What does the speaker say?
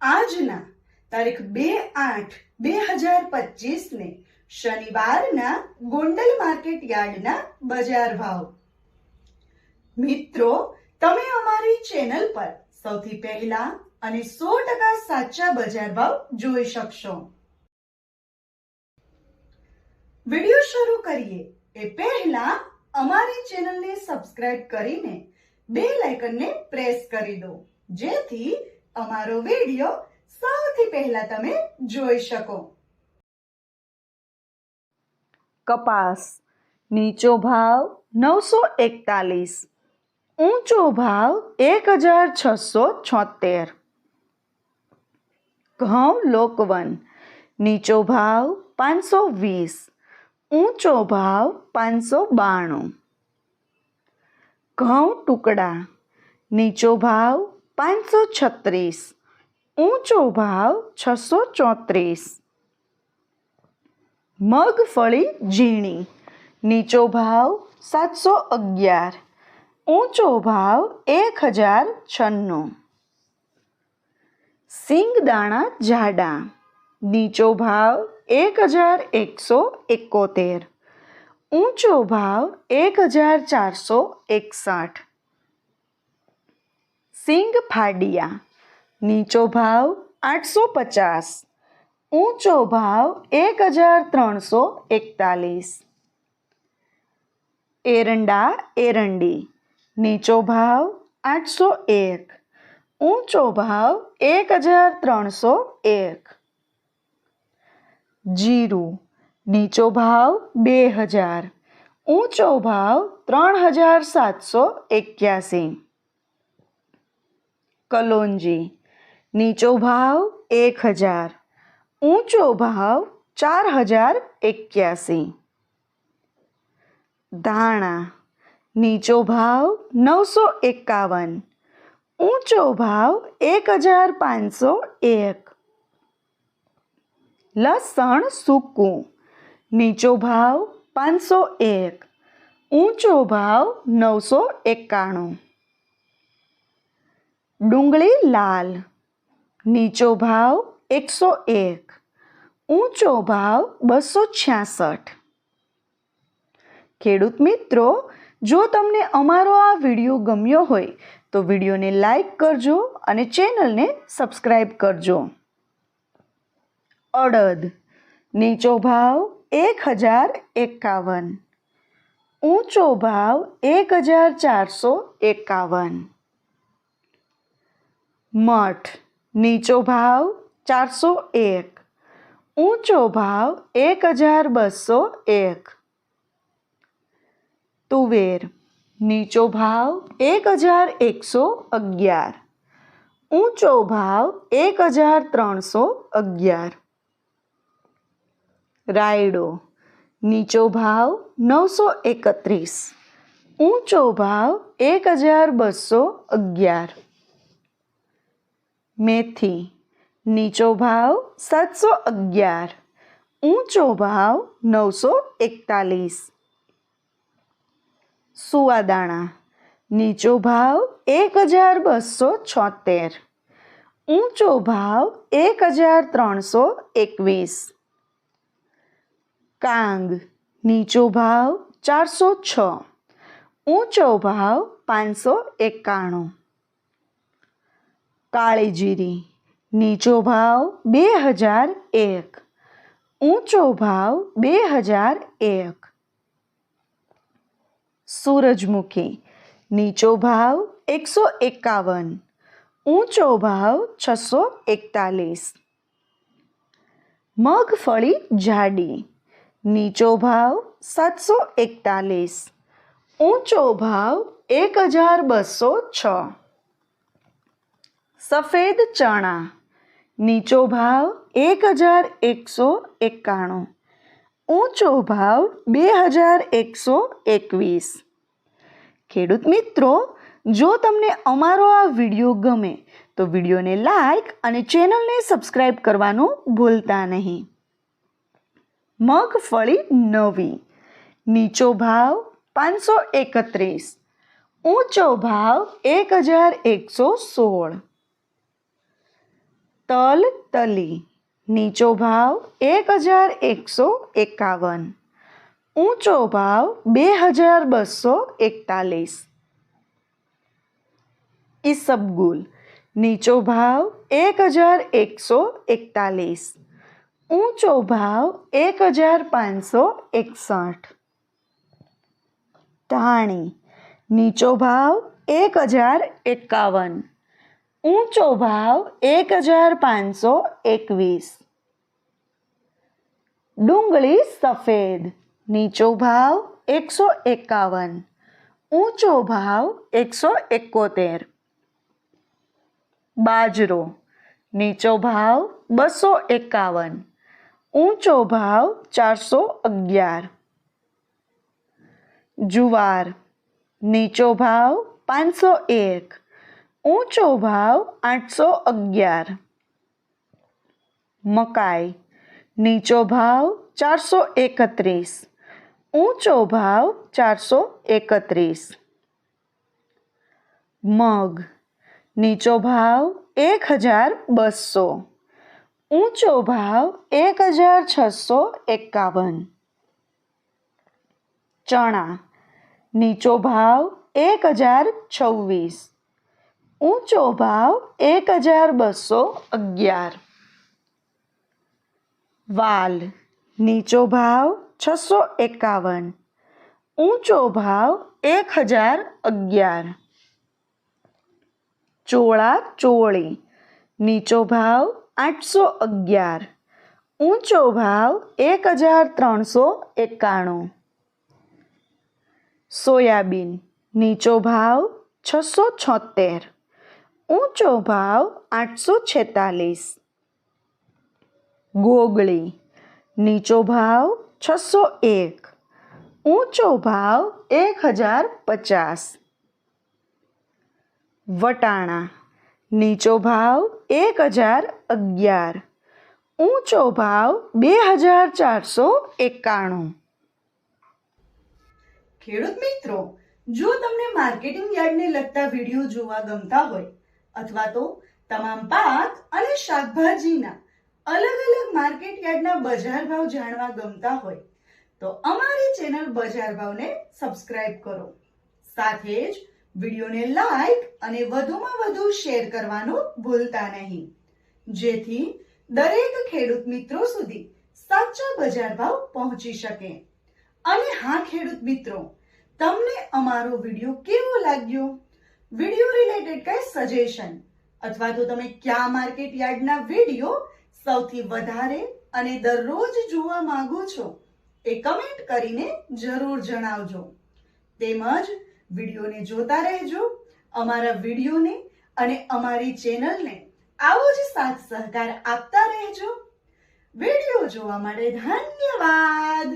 આજના તારીખ 2/8/2025 ને શનિવારના ગોંડલ માર્કેટ યાર્ડના બજાર ભાવ. મિત્રો, તમે અમારી ચેનલ પર સૌથી પહેલા અને 100% સાચા બજાર ભાવ જોઈ શકશો. વિડિયો શરૂ કરીએ એ પહેલા અમારી ચેનલને સબસ્ક્રાઇબ કરીને બેલ આઇકનને પ્રેસ કરી દો, જેથી અમારો વિડિયો સૌથી પહેલા તમે જોઈ શકો. કપાસ નીચો ભાવ 941, ઊંચો ભાવ 1676. ઘઉં લોકવન નીચો ભાવ 520, ઊંચો ભાવ 592. ઘઉં ટુકડા નીચો ભાવ 536, ઊંચો ભાવ 634. મગફળી ઝીણી નીચો ભાવ 711, ઊંચો ભાવ 1096. સિંગદાણા જાડા નીચો ભાવ 1171, ઊંચો ભાવ 1461. સિંગ ફાડિયા નીચો ભાવ 850, ઊંચો ભાવ 1341. એરંડા એરંડી નીચો ભાવ 801, ઊંચો ભાવ 1301. જીરું નીચો ભાવ 2000, ઊંચો ભાવ 3781. કલોંજી નીચો ભાવ 1000, ઊંચો ભાવ 4081. ધાણા નીચો ભાવ 951, ઊંચો ભાવ 1501. લસણ સૂકું નીચો ભાવ 501, ઊંચો ભાવ 991. ડુંગળી લાલ નીચો ભાવ 101, ઊંચો ભાવ 266. ખેડૂત મિત્રો, જો તમને અમારો આ વિડીયો ગમ્યો હોય તો વિડીયોને લાઈક કરજો અને ચેનલને સબસ્ક્રાઈબ કરજો. અડદ નીચો ભાવ 1051, ઊંચો ભાવ 1451. મઠ નીચો ભાવ 401, ઊંચો ભાવ 1201. તુવેર નીચો ભાવ 1111, ઊંચો ભાવ 1311. રાયડો નીચો ભાવ 931, ઊંચો ભાવ 1211. મેથી નીચો ભાવ 711, ઊંચો ભાવ 941. સુવાદાણા નીચો ભાવ 1276, ઊંચો ભાવ 1321. કાંગ નીચો ભાવ 406, ઊંચો ભાવ 591. કાળી જીરી નીચો ભાવ 2001, ઊંચો ભાવ 2001. સૂરજમુખી નીચો ભાવ 151, ઊંચો ભાવ 641. મગફળી જાડી નીચો ભાવ 741, ઊંચો ભાવ 1206. સફેદ ચણા નીચો ભાવ 1191, ઊંચો ભાવ 2121. ખેડૂત મિત્રો, જો તમને અમારો આ વિડીયો ગમે તો વિડીયોને લાઈક અને ચેનલને સબસ્ક્રાઈબ કરવાનું ભૂલતા નહીં. મગફળી નવી નીચો ભાવ 531, ઊંચો ભાવ 1116. તલ તલી નીચો ભાવ 1151, ઊંચો ભાવ 2241. ઈસબગુલ નીચો ભાવ 1141, ઊંચો ભાવ 1561. ધાણી નીચો ભાવ 1051, ઊંચો ભાવ 1521. ડુંગળી સફેદ નીચો ભાવ 151, ઊંચો ભાવ 171. બાજરો નીચો ભાવ 251, ઊંચો ભાવ 411. જુવાર નીચો ભાવ 501, ઊંચો ભાવ 811. મકાઈ નીચો ભાવ 431, ઊંચો ભાવ 431. મગ નીચો ભાવ 1200, ઊંચો ભાવ 1651. ચણા નીચો ભાવ 1026, ઊંચો ભાવ 1211. વાલ નીચો ભાવ 651, ઊંચો ભાવ 1011. ચોળા ચોળી નીચો ભાવ 811, ઊંચો ભાવ 1391. સોયાબીન નીચો ભાવ 676, ઊંચો ભાવ 846. ગોગળી નીચો ભાવ 601, ઊંચો ભાવ 1050. વટાણા નીચો ભાવ 1011, ઊંચો ભાવ 2491. ખેડૂત મિત્રો, જો તમને માર્કેટિંગ યાર્ડને લગતા વિડીયો જોવા ગમતા હોય અથવા તો તમામ પાક અને શાકભાજીના અલગ અલગ માર્કેટ યાર્ડના બજાર ભાવ જાણવા ગમતા હોય તો અમારી ચેનલ બજાર ભાવને સબસ્ક્રાઇબ કરો. સાથે જ વિડીયોને લાઈક અને વધુમાં વધુ શેર કરવાનું ભૂલતા નહીં, જેથી દરેક ખેડૂત મિત્રો સુધી સાચા બજાર ભાવ પહોંચી શકે. અને હા ખેડૂત મિત્રો, તમને અમારો વિડીયો કેવો લાગ્યો? વિડીયો રિલેટેડ કઈ સજેશન અથવા તો તમે કયા માર્કેટ યાર્ડના વિડીયો સૌથી વધારે અને દરરોજ જોવા માંગો છો એ કમેન્ટ કરીને જરૂર જણાવજો. તેમજ વિડીયોને જોતા રહેજો, અમારા વિડીયોને અને અમારી ચેનલને આવો જ સાથ સહકાર આપતા રહેજો. વિડીયો જોવા માટે ધન્યવાદ.